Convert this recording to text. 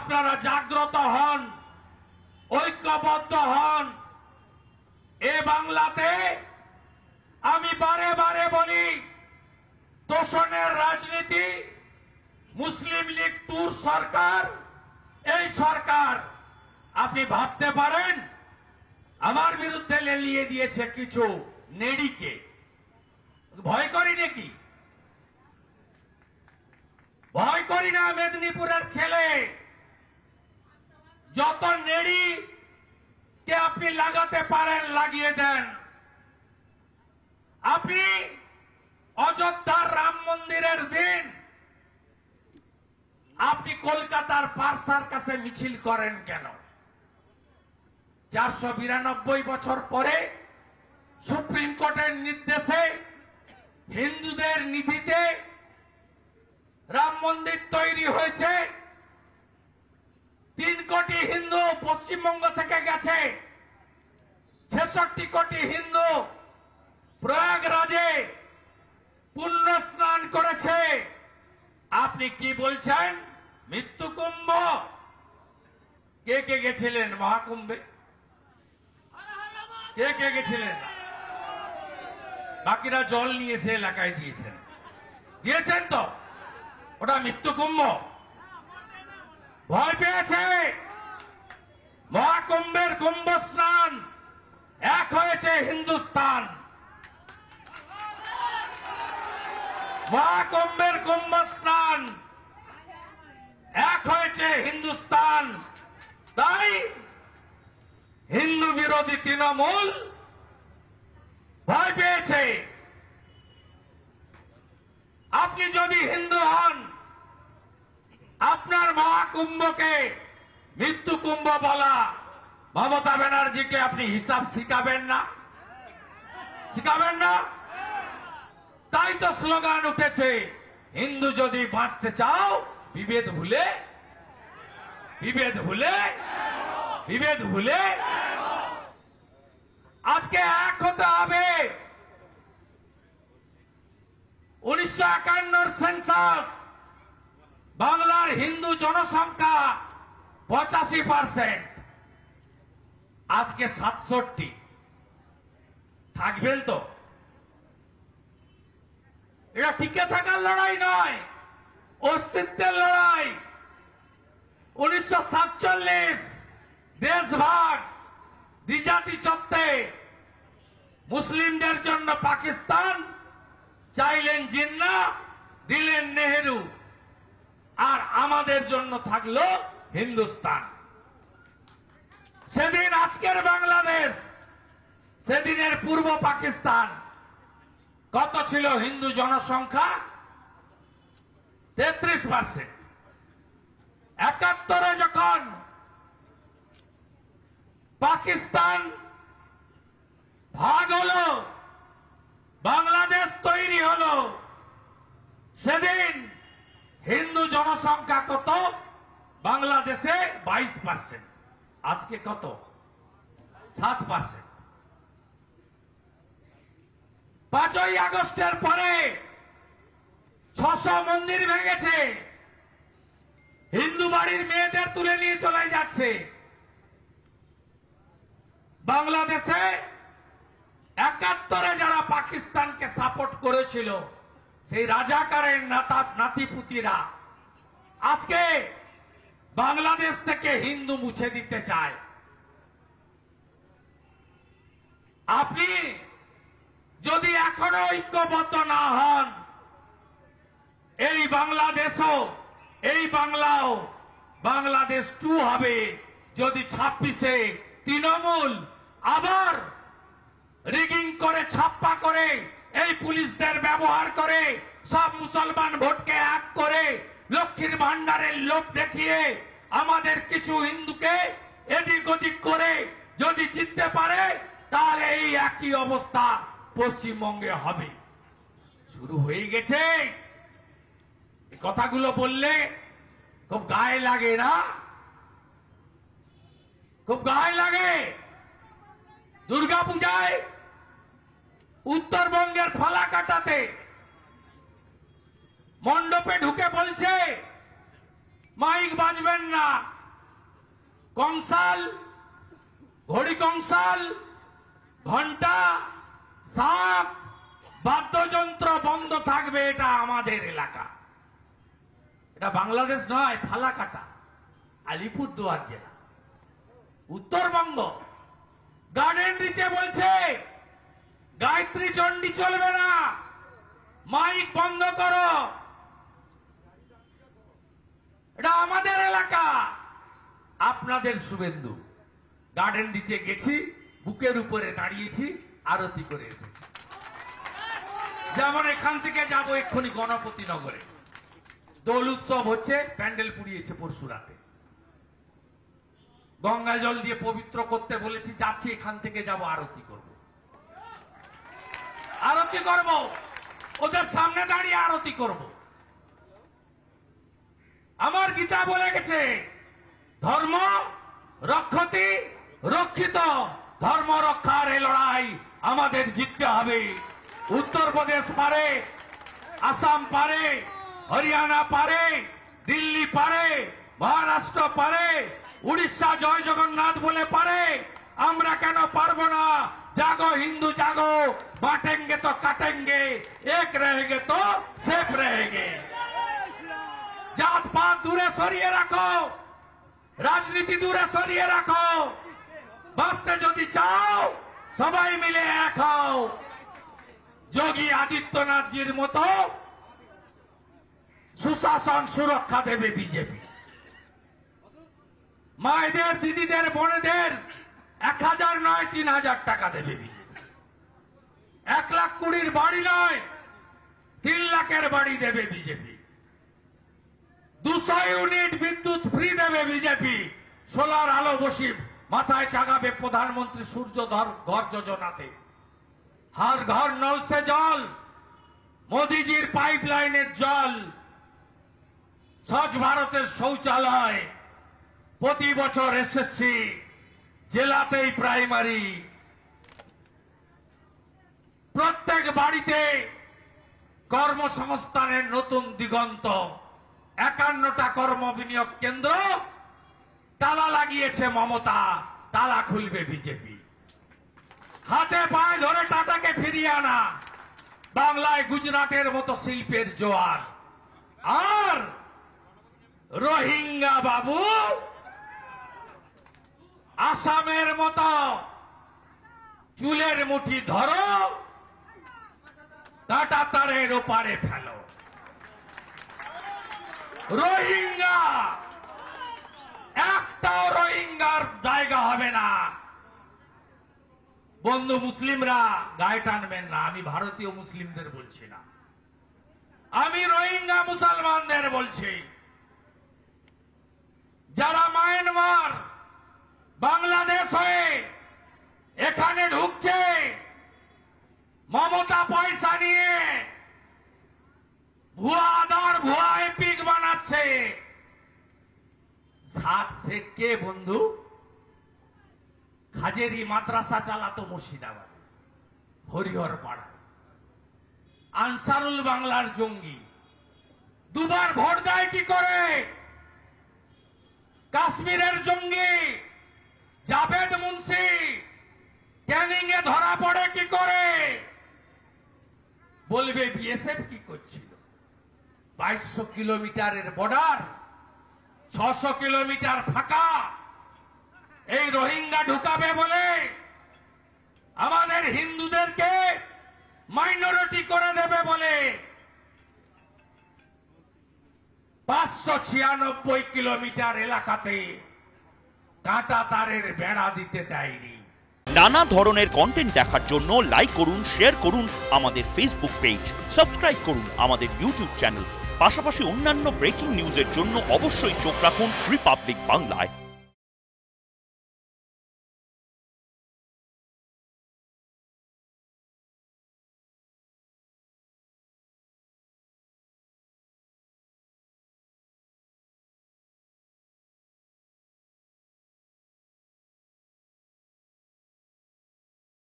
আপনারা জাগ্রত হন, ঐক্যবদ্ধ হন। এ বাংলাতে আমি বারে বারে বলি, তোষণের রাজনীতি, মুসলিম লীগ টুর সরকার, এই সরকার আপনি ভাবতে পারেন আমার বিরুদ্ধে লেলিয়ে দিয়েছে কিছু নেড়িকে। ভয় করি নাকি? ভয় করি না। মেদিনীপুরের ছেলে, যত নেড়ি কে আপনি লাগাতে পারেন লাগিয়ে দেন। আপনি অযোধ্যার রাম মন্দিরের দিন আপনি কলকাতার পারসার কাছে মিছিল করেন কেন? 492 বছর পরে সুপ্রিম কোর্টের নির্দেশে হিন্দুদের নিধিতে রাম মন্দির তৈরি হয়েছে। 3 কোটি হিন্দু পশ্চিমবঙ্গ থেকে গেছে, 66 কোটি হিন্দু প্রয়াগরাজে পুণ্য স্নান করেছে। আপনি কি বলছেন মৃত্যু কুম্ভ? কে কে গেছিলেন মহাকুম্ভে? কে কে গেছিলেন? বাকিরা জল নিয়ে সে এলাকায় দিয়েছেন তো? ওটা মৃত্যু কুম্ভ? ভয় পেয়েছে। মহাকুম্ভের কুম্ভ স্নান এক হয়েছে হিন্দুস্তান। মহাকুম্ভের কুম্ভ স্নান এক হয়েছে হিন্দুস্তান। তাই হিন্দু বিরোধী তৃণমূল ভয় পেয়েছে। আপনি যদি হিন্দু হন, আপনার মহাকুম্ভকে মৃত্যু কুম্ভ বলা মমতা ব্যানার্জিকে আপনি হিসাব শিখাবেন না? শিখাবেন না? তাই তো স্লোগান উঠেছে, হিন্দু যদি বাঁচতে চাও বিভেদ ভুলে, বিভেদ ভুলে, বিভেদ ভুলে। আজকে এক হতে হবে। 1951 সেন্সাস বাংলার হিন্দু জনসংখ্যা 85%, আজকে 67। থাকবেন তো? এটা টিকে থাকার লড়াই নয়, অস্তিত্বের লড়াই। 1947 দেশভাগ, দ্বিজাতি চত্বরে মুসলিমদের জন্য পাকিস্তান চাইলেন জিন্নাহ, দিলেন নেহেরু, আর আমাদের জন্য থাকলো হিন্দুস্তান। সেদিন আজকের বাংলাদেশ, সেদিনের পূর্ব পাকিস্তান কত ছিল হিন্দু জনসংখ্যা? 33%। 71-এ যখন পাকিস্তান ভাগ হলো, বাংলাদেশ তৈরি হলো, সেদিন হিন্দু জনসংখ্যা কত? বাংলাদেশে 22%। আজকে কত? 7%। 5ই আগস্টের পরে 600 মন্দির ভেঙেছে, হিন্দু বাড়ির মেয়েদের তুলে নিয়ে চলে যাচ্ছে। বাংলাদেশে 71-এ যারা পাকিস্তানকে সাপোর্ট করেছিল, সেই রাজাকারের নাতিপুতিরা আজকে বাংলাদেশ থেকে হিন্দু মুছে দিতে চায়। আপনি যদি এখনো ঐক্যবদ্ধ না হন, এই বাংলাদেশও, এই বাংলাও বাংলাদেশ 2 হবে যদি 26-এ তৃণমূল আবার রিগিং করে, ছাপ্পা করে, এই পুলিশদের ব্যবহার করে, সব মুসলমান ভোটকে এক করে, লক্ষ্মীর ভান্ডারের লোভ দেখিয়ে আমাদের কিছু হিন্দুকে এদিক ওদিক করে যদি জিততে পারে, তাহলে এই একই অবস্থা পশ্চিমবঙ্গে হবে। শুরু হয়ে গেছে। এই কথাগুলো বললে খুব গায়ে লাগে না? খুব গায়ে লাগে। দুর্গাপূজায় উত্তরবঙ্গের ফালাকাটাতে মণ্ডপে ঢুকে বলছে মাইক বাজবেন না, কংসাল, ঘড়ি কংসাল, ঘন্টা, শাক, বাদ্যযন্ত্র বন্ধ থাকবে। এটা আমাদের এলাকা, এটা বাংলাদেশ নয়, ফালাকাটা, আলিপুরদুয়ার জেলা, উত্তরবঙ্গ। গার্ডেন রিচে বলছে গায়ত্রী চণ্ডী চলবে না, মাইক বন্ধ করো। এটা আমাদের এলাকা, আপনাদের শুভেন্দু। গার্ডেন রিচে গেছি, বুকের উপরে দাঁড়িয়েছি, আরতি করে এসেছি। যেমন এখান থেকে যাবো এক্ষুনি গণপতি নগরে, দোল উৎসব হচ্ছে, প্যান্ডেল পুড়িয়েছে পরশু রাতে। গঙ্গা জল দিয়ে পবিত্র করতে বলেছি, যাচ্ছি, এখান থেকে যাব, আরতি করব। আরতি করব, ওদের সামনে দাঁড়িয়ে আরতি করব। আমার গীতা বলে গেছে, ধর্ম রক্ষতি রক্ষিত, ধর্ম রক্ষার এই লড়াই আমাদের জিততে হবে। উত্তরপ্রদেশ পারে, আসাম পারে, হরিয়ানা পারে, দিল্লি পারে, মহারাষ্ট্র পারে, উড়িষ্যা জয় জগন্নাথ বলে পারে, আমরা কেন পারবো না? জাগো হিন্দু জাগো, বাঁটেंगे তো কাটেंगे, এক रहेंगे তো সেফ रहेंगे। জাত পাত দূরে সরিয়ে রাখো, রাজনীতি দূরে সরিয়ে রাখো, বাঁচতে যদি চাও সবাই মিলে এক হও। যোগী আদিত্যনাথজির মতো সুশাসন সুরক্ষা দেবে বিজেপি। মায়েদের, দিদিদের, বোনেদের 1000 নয় 3000 টাকা দেবে বিজেপি। 1,20,000 বাড়ি নয় 3 লাখের বাড়ি দেবে বিজেপি। 200 ইউনিট বিদ্যুৎ ফ্রি দেবে বিজেপি। সোলার আলো বসিয়ে মাথায় টাঙাবে প্রধানমন্ত্রী সূর্য ঘর যোজনাতে। हर घर नल से जल, मोदीजीर पाइपलाइनेर जल, स्वच्छ भारतेर शौचालय, प्रति बछर एसएससी, जेलातेई प्राइमारी, प्रत्येक बाड़ीते कर्मसंस्थानेर नतून दिगंत, 51टा कर्म बिनियोग केंद्र ताला लागिয়েছে ममता, ताला खुलবে বিজেপি। হাতে পায়ে ধরে টাটাকে ফিরিয়ে আনা, বাংলায় গুজরাটের মতো শিল্পের জোয়ার। আর রোহিঙ্গা বাবু আসামের মতো চুলের মুঠি ধরো, কাঁটা তারের ওপারে ফেলো। রোহিঙ্গা একটাও রোহিঙ্গার জায়গা হবে না। বন্ধু মুসলিমরা গায়ে টানবেন না, আমি ভারতীয় মুসলিমদের বলছি না, আমি রোহিঙ্গা মুসলমানদের বলছি। যারা মায়ানমার, বাংলাদেশ হয়ে এখানে ঢুকছে, মমতা পয়সা নিয়ে ভুয়া আধার, ভুয়া এপিক বানাচ্ছে। সাত শেখ কে বন্ধু? হাজেরি মাদ্রাসা চালাতো মুর্শিদাবাদে, হরিহর পাড়া। আনসারুল বাংলার জঙ্গি, দুবার ভোট দেয় কি করে? কাশ্মীরের জঙ্গি জাভেদ মুন্সি ক্যানিং এ ধরা পড়ে কি করে? বলবে বিএসএফ কি করছিল? 2200 কিলোমিটারের বর্ডার, 600 কিলোমিটার ফাঁকা, এই রোহিঙ্গা ঢুকাবে বলে আমাদের হিন্দুদেরকে মাইনরিটি করে দেবে বলে 596 কিলোমিটার এলাকাতে কাঁটা তারের বেড়া দিতে দেয়নি। নানা ধরনের কন্টেন্ট দেখার জন্য লাইক করুন, শেয়ার করুন আমাদের ফেসবুক পেজ, সাবস্ক্রাইব করুন আমাদের ইউটিউব চ্যানেল। পাশাপাশি অন্যান্য ব্রেকিং নিউজের জন্য অবশ্যই চোখ রাখুন রিপাবলিক বাংলায়।